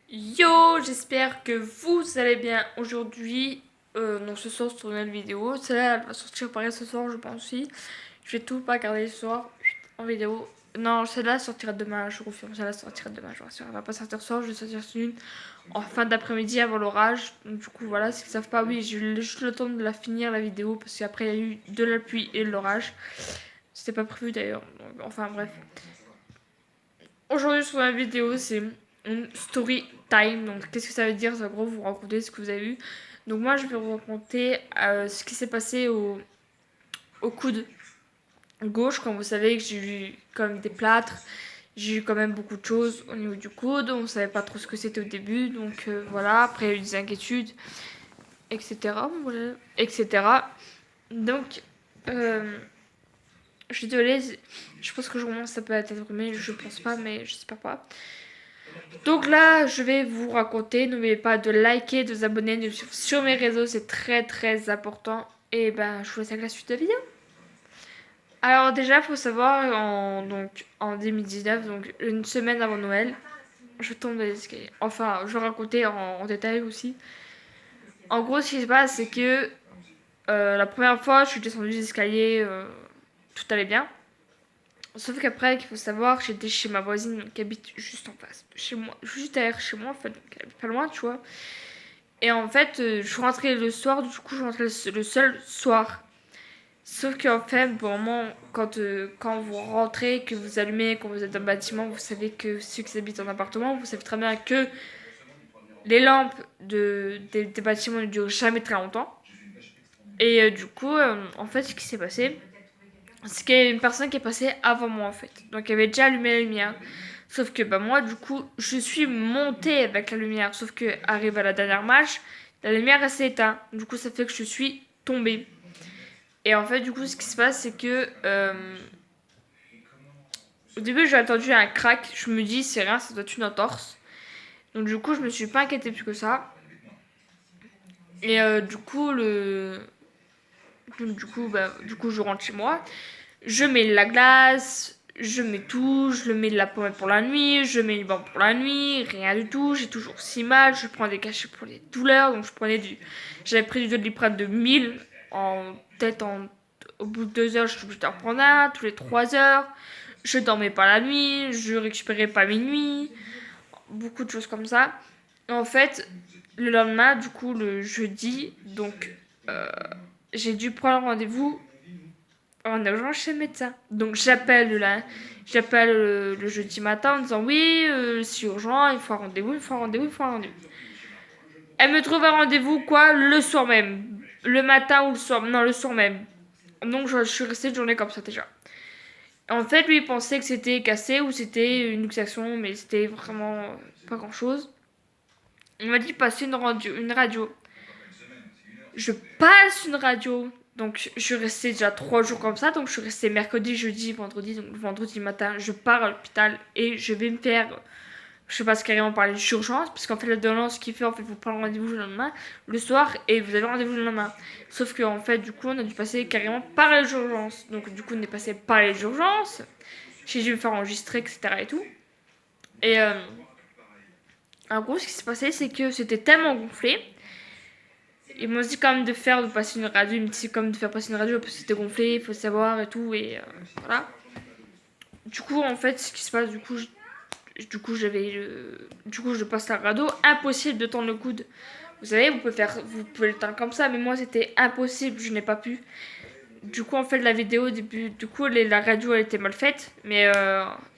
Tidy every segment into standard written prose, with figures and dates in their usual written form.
Yo, j'espère que vous allez bien aujourd'hui. Donc ce soir sur une nouvelle vidéo. Celle-là elle va sortir pareil ce soir, je pense aussi. Je vais tout pas garder ce soir en vidéo. Non, celle-là sortira demain, je confirme. Celle-là sortira demain, je vous rassure. Elle va pas sortir ce soir, je vais sortir une en fin d'après-midi avant l'orage. Donc du coup voilà, si vous savent pas, oui, j'ai eu juste le temps de la finir la vidéo parce qu'après il y a eu de la pluie et de l'orage. C'était pas prévu d'ailleurs. Enfin bref. Aujourd'hui sur la vidéo, c'est une story time. Donc, qu'est-ce que ça veut dire? En gros, vous racontez ce que vous avez vu. Donc, moi, je vais vous raconter ce qui s'est passé au coude gauche. Comme vous savez, que j'ai eu comme des plâtres. J'ai eu quand même beaucoup de choses au niveau du coude. On savait pas trop ce que c'était au début. Donc, voilà. Après, il y a eu des inquiétudes, etc. Voilà, etc. Donc, euh, je suis désolée. Je pense que je commence un peu à être brûlée. Je pense pas, mais j'espère pas. Donc là, je vais vous raconter. N'oubliez pas de liker, de vous abonner, de me suivre sur mes réseaux, c'est très très important. Et ben, je vous laisse avec la suite de la vidéo. Alors déjà, il faut savoir, en 2019, donc une semaine avant Noël, je tombe dans les escaliers. Enfin, je vais raconter en détail aussi. En gros, ce qui se passe, c'est que la première fois, je suis descendue des escaliers, tout allait bien. Sauf qu'après, il faut savoir, j'étais chez ma voisine qui habite juste en face de chez moi, juste derrière chez moi en fait, donc elle habite pas loin, tu vois. Et en fait, je suis rentrée le soir, du coup, je rentrais le seul soir. Sauf qu'en fait, pour le moment, quand vous rentrez, que vous allumez, quand vous êtes dans le bâtiment, vous savez que ceux qui habitent en appartement, vous savez très bien que les lampes des bâtiments ne durent jamais très longtemps. Et du coup, en fait, ce qui s'est passé, c'est qu'il y a une personne qui est passée avant moi, en fait. Donc, elle avait déjà allumé la lumière. Sauf que bah, moi, du coup, je suis montée avec la lumière. Sauf que, arrivé à la dernière marche, la lumière s'est éteinte. Du coup, ça fait que je suis tombée. Et en fait, du coup, ce qui se passe, c'est que au début, j'ai attendu un crack. Je me dis, c'est rien, ça doit être une entorse. Donc, du coup, je me suis pas inquiétée plus que ça. Et du coup, je rentre chez moi. Je mets la glace, je mets tout, je le mets de la pommade pour la nuit, je mets le banc pour la nuit, rien du tout, j'ai toujours si mal, je prends des cachets pour les douleurs, donc j'avais pris du Doliprane de 1000 en tête au bout de 2 heures, je suis obligée d'en prendre un, tous les 3 heures, je dormais pas la nuit, je récupérais pas minuit, beaucoup de choses comme ça. En fait, le lendemain, du coup, le jeudi, donc euh, j'ai dû prendre rendez-vous en urgence chez le médecin. Donc j'appelle le jeudi matin en disant oui, c'est urgent, il faut un rendez-vous, il faut un rendez-vous, il faut un rendez-vous. Elle me trouve un rendez-vous quoi le soir même, le matin ou le soir, non le soir même. Donc je suis restée une journée comme ça déjà. En fait, lui il pensait que c'était cassé ou c'était une luxation, mais c'était vraiment pas grand-chose. Il m'a dit passer une radio. Je passe une radio. Donc je suis restée déjà 3 jours comme ça. Donc je suis restée mercredi, jeudi, vendredi. Donc le vendredi matin, je pars à l'hôpital et je vais me faire. Je passe carrément par les urgences. Parce qu'en fait, la l'ordonnance qui fait, en fait, vous prenez rendez-vous le lendemain, le soir, et vous avez rendez-vous le lendemain. Sauf qu'en fait, du coup, on a dû passer carrément par les urgences. Donc du coup, on est passé par les urgences. J'ai dû me faire enregistrer, etc. et tout. Et en gros, ce qui s'est passé, c'est que c'était tellement gonflé. Ils m'ont dit quand même de passer une radio, ils me disent quand même de faire passer une radio parce que c'était gonflé, il faut savoir et tout, et voilà. Du coup, en fait, ce qui se passe, du coup, je passe la radio, impossible de tendre le coude. Vous savez, vous pouvez le tendre comme ça, mais moi c'était impossible, je n'ai pas pu. Du coup, en fait, la vidéo au début, du coup, la radio elle était mal faite, mais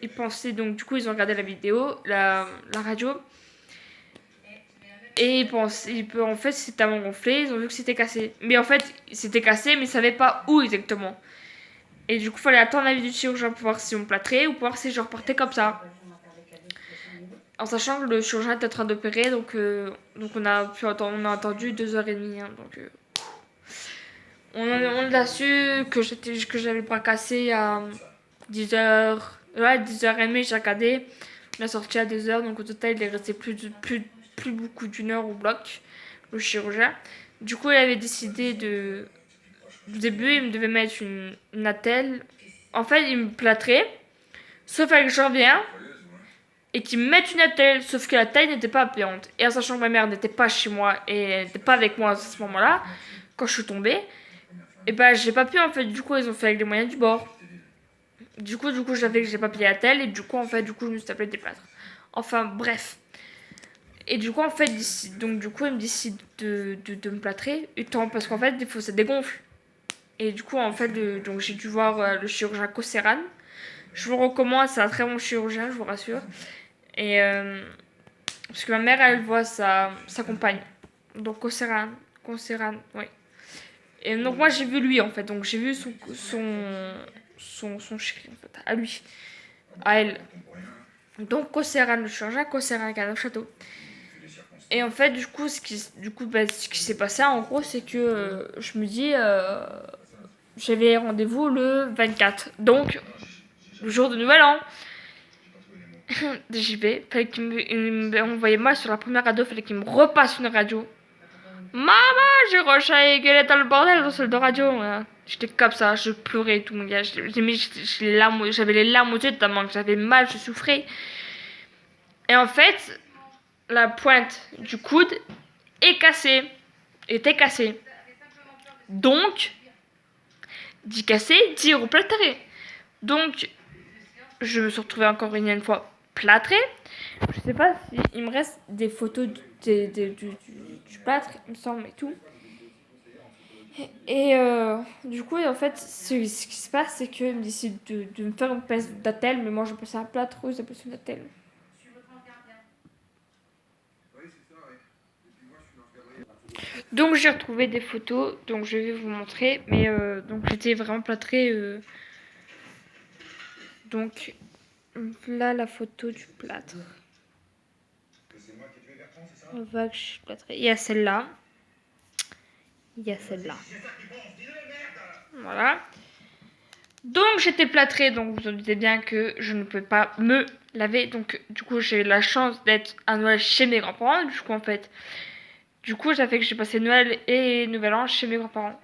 ils pensaient donc, du coup, ils ont regardé la vidéo, la radio, et en fait, c'était tellement gonflé, ils ont vu que c'était cassé. Mais en fait, c'était cassé, mais ils savaient pas où exactement. Et du coup, il fallait attendre l'avis du chirurgien pour voir si on plâtrait ou pour voir si je repartais comme ça. En sachant que le chirurgien était en train d'opérer, donc on a attendu 2h30. Hein, donc on a su que j'avais le bras cassé à 10h. Ouais, 10h30, j'ai regardé. On a sorti à 2h, donc au total, il est resté plus beaucoup d'1 heure au bloc, le chirurgien. Du coup, il avait décidé de. Au début, il me devait mettre une attelle. En fait, il me plâtrait, sauf avec j'en viens. et qu'ils me mettent une attelle, sauf que la taille n'était pas payante. Et en sachant que ma mère n'était pas chez moi et elle n'était pas avec moi à ce moment-là, quand je suis tombée, et ben j'ai pas pu en fait, du coup ils ont fait avec les moyens du bord. Du coup j'avais que j'ai pas payé la telle et du coup en fait du coup je me suis tapé des plâtres. Enfin bref. Et du coup en fait donc du coup il me décide de me plâtrer, parce qu'en fait des fois ça dégonfle. Et du coup en fait donc j'ai dû voir le chirurgien Cosseran. Je vous recommande, c'est un très bon chirurgien, je vous rassure. Et parce que ma mère elle voit sa compagne. Donc Cosseran, oui. Et donc moi j'ai vu lui en fait, donc j'ai vu son chéri en fait, à lui, à elle. Donc Cosseran le chirurgien, Cosseran qui a le château. Et en fait ce qui s'est passé en gros c'est que je me dis j'avais rendez-vous le 24, donc le jour de Nouvel An. J'y vais, fallait il me envoyait moi sur la première radio, fallait qu'il me repasse une radio. Maman, j'ai rechaillé gueuler dans le bordel dans la salle de radio. J'étais comme ça, je pleurais et tout, mon gars. J'avais les larmes aux yeux tellement que j'avais mal, je souffrais. Et en fait, la pointe du coude était cassée. Donc, dit cassé, dit replâtré. Donc, je me suis retrouvée encore une fois plâtrée. Je sais pas s'il me reste des photos du plâtre, il me semble, et tout. Et du coup, en fait, ce qui se passe, c'est qu'ils décident de me faire une pièce d'attelle, mais moi j'appelle ça un plâtre, eux ils appellent ça une attelle. Donc j'ai retrouvé des photos, donc je vais vous montrer, mais donc j'étais vraiment plâtrée. Donc là, la photo du plâtre. On voit que je suis plâtrée. Il y a celle-là. Il y a celle-là. Voilà. Donc j'étais plâtrée, donc vous vous doutez bien que je ne pouvais pas me laver. Donc du coup j'ai eu la chance d'être à Noël chez mes grands-parents. Du coup en fait, ça fait que j'ai passé Noël et Nouvel An chez mes grands-parents.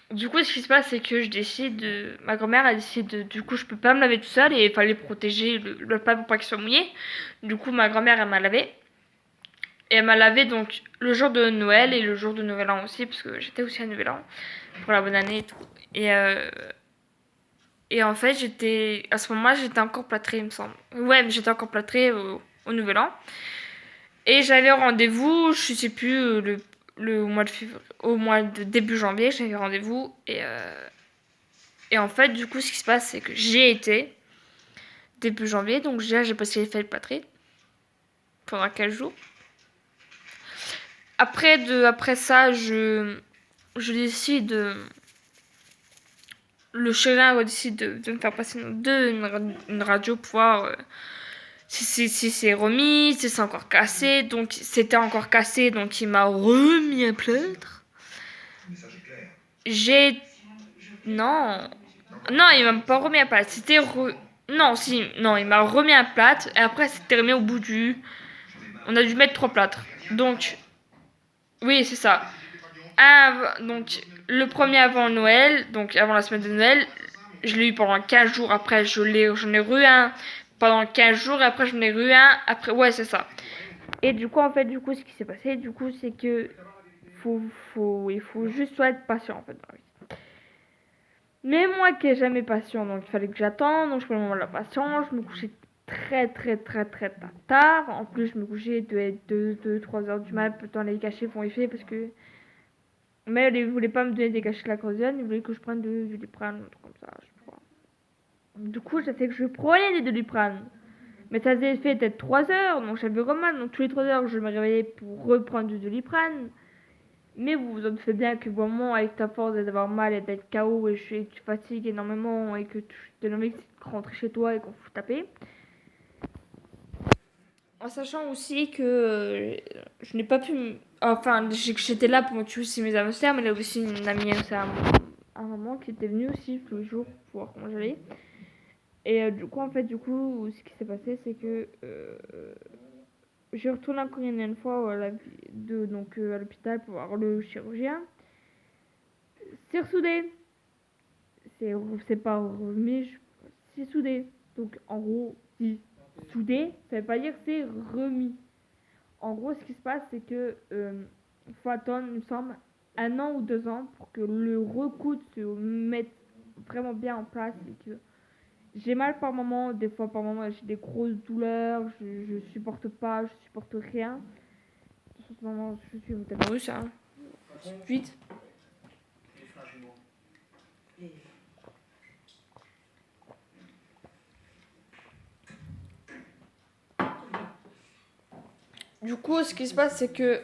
Du coup ce qui se passe c'est que ma grand-mère a décidé du coup je peux pas me laver tout seul et il fallait protéger le plat pour pas qu'il soit mouillé. Du coup ma grand-mère elle m'a lavé. Et elle m'a lavé donc le jour de Noël et le jour de Nouvel An aussi, parce que j'étais aussi à Nouvel An pour la bonne année et tout. Et en fait, à ce moment-là, j'étais encore plâtrée, il me semble. Ouais, mais j'étais encore plâtrée au Nouvel An. Et j'avais rendez-vous, je sais plus, au mois de février, au mois de début janvier, j'avais rendez-vous. Et en fait, du coup, ce qui se passe, c'est que j'ai été début janvier, donc déjà, j'ai passé les fêtes plâtrées pendant 15 jours. Après ça, je décide. Le chirurgien décide de me faire passer une radio pour voir si c'est remis, si c'est encore cassé. Donc c'était encore cassé, donc il m'a remis un plâtre. J'ai. Non. Non, il m'a pas remis un plâtre. Non, si. Non, il m'a remis un plâtre. Et après, c'était remis au bout du. On a dû mettre 3 plâtres. Donc. Oui, c'est ça. Donc, le premier avant Noël, donc avant la semaine de Noël, je l'ai eu pendant 15 jours. Après, j'en ai eu un pendant 15 jours. Et après, j'en ai eu un. Après, ouais, c'est ça. Et du coup, en fait, ce qui s'est passé, c'est que il faut juste être patient, en fait, dans la vie. Mais moi qui n'ai jamais patient, donc il fallait que j'attende. Donc, je prenais le moment de la patience. Je me couchais très, très, très, très tard. En plus, je me couchais de 2, 3 heures du mat, dans les cachets pour effet, parce que. Mais il voulait pas me donner des cachets de la Creusienne, il voulait que je prenne du Doliprane, un truc comme ça, je crois. Du coup, ça fait que je prenais des Doliprane. Mais ça faisait fait peut-être 3 heures, donc j'avais vraiment mal. Donc, tous les 3 heures, je me réveillais pour reprendre du Doliprane. Mais vous vous en doutez bien que vraiment, avec ta force d'avoir mal et d'être KO et que tu fatigues énormément et que tu as envie de rentrer chez toi et qu'on fout taper. En sachant aussi que je n'ai pas pu. Enfin, j'étais là pour tuer aussi mes hamsters, mais il y a aussi une amie à un moment qui était venue aussi tous les jours pour voir comment j'allais. Et du coup, ce qui s'est passé, c'est que j'ai retourné encore une fois à l'hôpital pour voir le chirurgien. C'est ressoudé. C'est pas remis, c'est soudé. Donc, en gros, si. soudé, ça veut pas dire que c'est remis. En gros, ce qui se passe, c'est que faut attendre, il me semble, 1 an ou 2 ans pour que le recoudre se mette vraiment bien en place et que j'ai mal par moment, des fois par moment j'ai des grosses douleurs, je supporte pas, je supporte rien. En ce moment, je suis peut-être russe, hein. Vite. Du coup, ce qui se passe, c'est que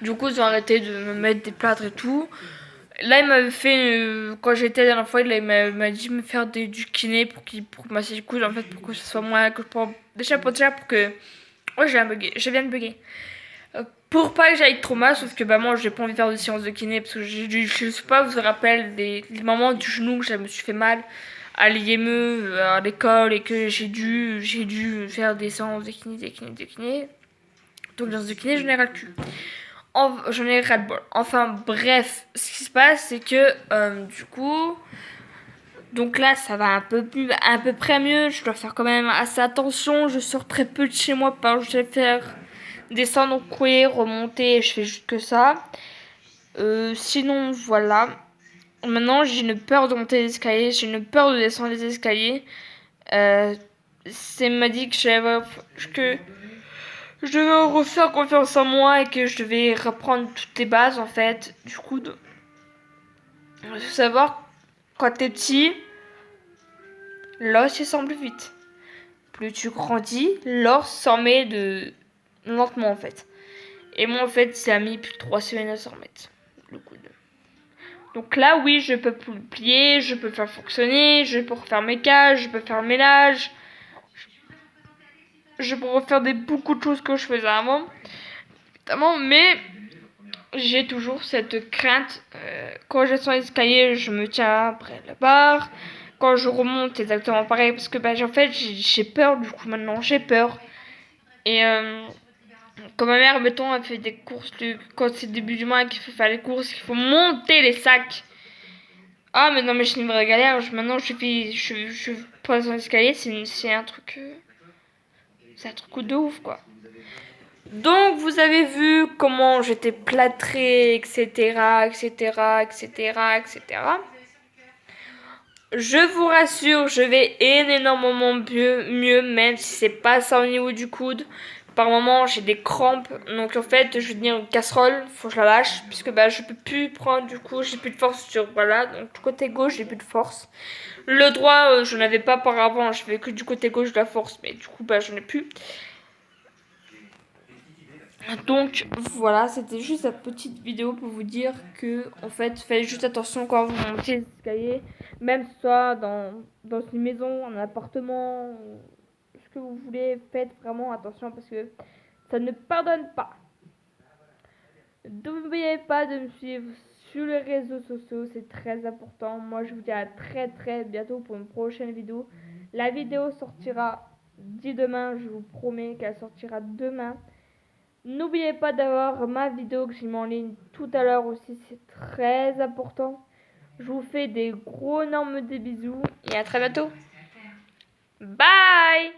du coup, ils ont arrêté de me mettre des plâtres et tout. Là, il m'avait fait, quand j'étais la dernière fois, il m'a dit de me faire du kiné pour masser le coude, en fait, pour que ce soit moins, que je prends, déjà pour que, ouais, je viens de bugger. Pour pas que j'aille trop mal, sauf que bah moi j'ai pas envie de faire de séance de kiné parce que je sais pas, vous vous rappelez des moments du genou que je me suis fait mal à l'IME, à l'école et que j'ai dû faire des séances de kiné, des kiné. Donc dans ce kiné, je n'ai ras le cul. J'en ai ras le bol. Enfin bref, ce qui se passe c'est que du coup, donc là ça va un peu près mieux. Je dois faire quand même assez attention. Je sors très peu de chez moi, par je vais faire descendre, couler, remonter. Je fais juste que ça. Sinon voilà. Maintenant j'ai une peur de monter les escaliers, j'ai une peur de descendre les escaliers. C'est m'a dit que je devais refaire confiance en moi et que je devais reprendre toutes les bases en fait. Du coup, il faut savoir, quand t'es petit, l'os il semble vite. Plus tu grandis, l'os s'en met lentement en fait. Et moi en fait, ça a mis plus de 3 semaines à s'en remettre. Le coude. Donc là, oui, je peux plus le plier, je peux faire fonctionner, je peux refaire mes cages, je peux faire le ménage. Je peux refaire beaucoup de choses que je faisais avant. Évidemment, mais j'ai toujours cette crainte. Quand je descends l'escalier, je me tiens après la barre. Quand je remonte, c'est exactement pareil. Parce que bah, en fait, j'ai peur du coup maintenant. J'ai peur. Et quand ma mère, mettons, elle fait des courses, quand c'est le début du mois qu'il faut faire les courses, qu'il faut monter les sacs. Ah, mais non, mais c'est une vraie galère. Maintenant, je passe dans l'escalier, c'est un truc. C'est un truc de ouf, quoi. Donc, vous avez vu comment j'étais plâtrée, etc., etc., etc., etc. Je vous rassure, je vais énormément mieux, même si c'est pas ça au niveau du coude. Par moment, j'ai des crampes, donc en fait, je vais tenir une casserole, faut que je la lâche, puisque bah, je peux plus prendre, du coup, j'ai plus de force sur, voilà, donc du côté gauche, j'ai plus de force. Le droit, je n'avais pas par avant, je fais que du côté gauche de la force, mais du coup, bah, j'en ai plus. Donc voilà, c'était juste la petite vidéo pour vous dire que en fait, faites juste attention quand vous montez les escaliers, même soit dans une maison, un appartement, ce que vous voulez, faites vraiment attention parce que ça ne pardonne pas. N'oubliez pas de me suivre sur les réseaux sociaux, c'est très important. Moi, je vous dis à très très bientôt pour une prochaine vidéo. La vidéo sortira dès demain, je vous promets qu'elle sortira demain. N'oubliez pas d'avoir ma vidéo que j'ai mis en ligne tout à l'heure aussi, c'est très important. Je vous fais des gros énormes des bisous et à très bientôt. Bye!